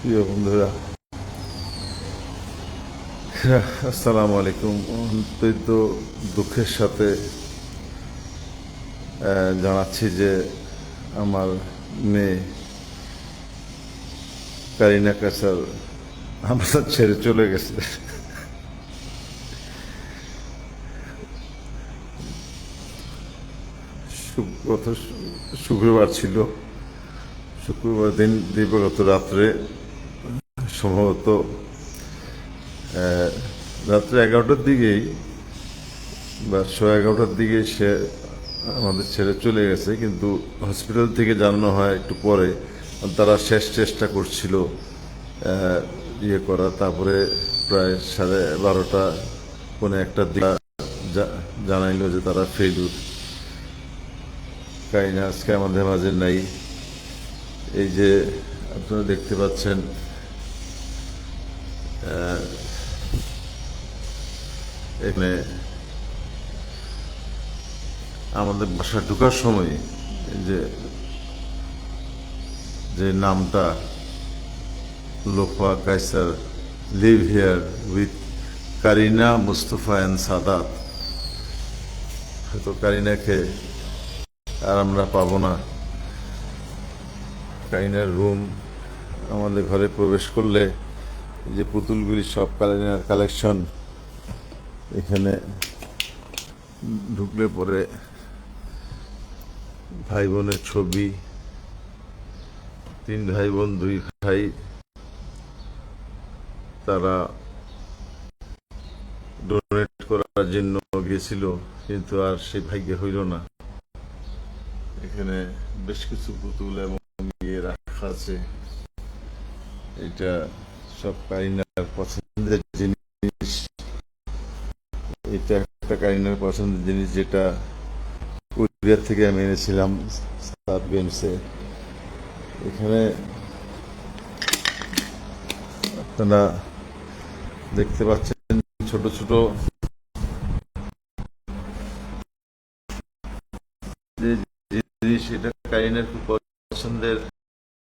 প্রিয় বন্ধুরা, আসসালামু আলাইকুম। অত্যন্ত দুঃখের সাথে জানাচ্ছি যে আমার মেয়ে কারিনা কাসার আমরা ছেড়ে চলে গেছে। গত শুক্রবার ছিল। শুক্রবার দিন দিবাগত রাত্রে, সম্ভবত রাত্রে 11টার দিকেই বা 11:30টার দিকে সে আমাদের ছেড়ে চলে গেছে, কিন্তু হসপিটাল থেকে জানানো হয় একটু পরে। তারা শেষ চেষ্টা করছিল ইয়ে করা। তারপরে প্রায় 12:30 পৌনে 1টার দিকে জানাইলো যে তারা ফেলুর। কাইনা আজকে আমাদের মাঝে নাই। এই যে আপনারা দেখতে পাচ্ছেন, এখানে আমাদের বাসা ঢোকার সময় যে যে নামটা Lofa Kaiser live here with Karina Mustafa and Sadat, হয়তো কারিনাকে আর আমরা পাবো না। কারিনার রুম, আমাদের ঘরে প্রবেশ করলে যে পুতুলগুলি সব কারিনার কালেকশন। এখানে ঢুকলে পরে ভাই বোনের ছবি, 3 ভাই বোন 2 ভাই, তারা ডোনেট করার জন্য গেছিল, কিন্তু আর সেই ভাগ্যে হইল না। এখানে বেশ কিছু পুতুল এবং ইয়ে রাখা আছে। এটা সব কারিনার পছন্দের জিনিস। এটা একটা কারিনার পছন্দের জিনিস, যেটা কোরিয়া থেকে আমি এনেছিলাম সাত গেমসে। এখানে আপনারা দেখতে পাচ্ছেন ছোট ছোট যে জিনিস, এটা কারিনার খুব পছন্দের।